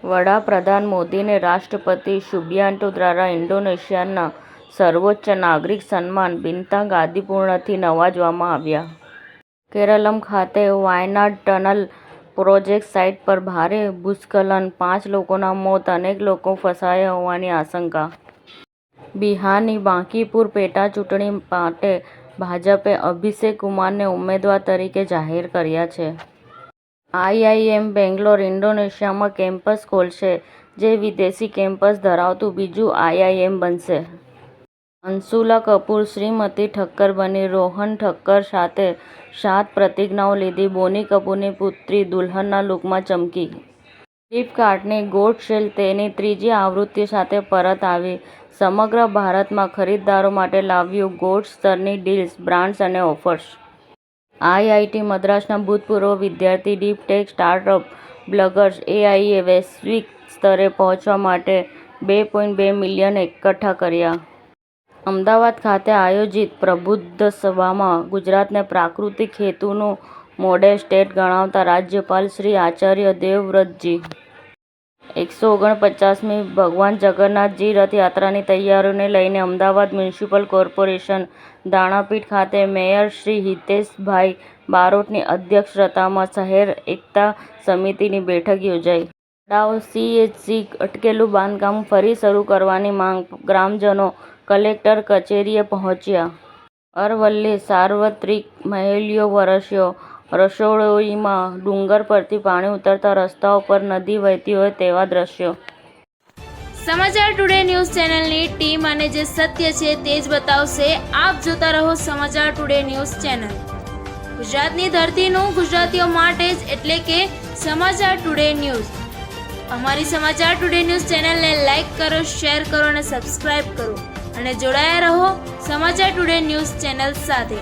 વડાપ્રધાન મોદીને રાષ્ટ્રપતિ સુબિયાન્ટો દ્વારા ઇન્ડોનેશિયાના સર્વોચ્ચ નાગરિક સન્માન બિન્તાંગ આદિપૂર્ણથી નવાજવામાં આવ્યા. કેરળમ ખાતે વાયનાડ ટનલ પ્રોજેક્ટ સાઇટ પર ભારે ભૂસ્ખલન, 5 લોકોના મોત, અનેક લોકો ફસાયા હોવાની આશંકા. બિહારની બાંકીપુર પેટાચૂંટણી માટે ભાજપે અભિષેક કુમારને ઉમેદવાર તરીકે જાહેર કર્યા છે. આઈઆઈએમ બેંગ્લોર ઇન્ડોનેશિયામાં કેમ્પસ ખોલશે, જે વિદેશી કેમ્પસ ધરાવતું બીજું આઈઆઈએમ બનશે. અંશુલા કપૂર શ્રીમતી ઠક્કર બની, રોહન ઠક્કર સાથે 7 પ્રતિજ્ઞાઓ લીધી. બોની કપૂરની પુત્રી દુલ્હનના લુકમાં ચમકી. ફ્લિપકાર્ટની ગોલ્ડ સેલ તેની 3જી આવૃત્તિ સાથે પરત આવી. સમગ્ર ભારતમાં ખરીદદારો માટે લાવ્યું ગોલ્ડ સ્તરની ડીલ્સ, બ્રાન્ડ્સ અને ઓફર્સ. આઈઆઈટી મદ્રાસના ભૂતપૂર્વ વિદ્યાર્થી, ડીપ ટેક સ્ટાર્ટઅપ બ્લગર્સ એઆઈએ વૈશ્વિક સ્તરે પહોંચવા માટે $2.2 મિલિયન એકઠા કર્યા. અમદાવાદ ખાતે આયોજિત પ્રબુદ્ધ સભામાં ગુજરાતને પ્રાકૃતિક હેતુનું મોડેલ સ્ટેટ ગણાવતા રાજ્યપાલ શ્રી આચાર્ય દેવવ્રતજી. 149મી ભગવાન જગન્નાથજી રથયાત્રાની તૈયારીઓને લઈને અમદાવાદ મ્યુનિસિપલ કોર્પોરેશન દાણાપીઠ ખાતે મેયર શ્રી હિતેશભાઈ બારોટની અધ્યક્ષતામાં શહેર એકતા સમિતિની બેઠક યોજાઈ. વડાઓ સીએચસી અટકેલું બાંધકામ ફરી શરૂ કરવાની માંગ, ગ્રામજનો કલેક્ટર કચેરીએ પહોંચ્યા. અરવલ્લી સાર્વત્રિક મહેલિયો વરસ્યો, રસોઈમાં ડુંગર પરથી પાણી ઉતરતા રસ્તાઓ પર નદી વહેતી હોય તેવા દ્રશ્યો. સમાચાર ટુડે ન્યૂઝ ચેનલની ટીમ અને જે સત્ય છે તે જ બતાવશે. આપ જોતા રહો સમાચાર ટુડે ન્યૂઝ ચેનલ. ગુજરાતની ધરતીનું ગુજરાતીઓ માટે જ, એટલે કે સમાચાર ટુડે ન્યૂઝ. અમારી સમાચાર ટુડે ન્યૂઝ ચેનલને લાઈક કરો, શેર કરો અને સબસ્ક્રાઇબ કરો અને જોડાયા રહો સમાચાર ટુડે ન્યૂઝ ચેનલ સાથે.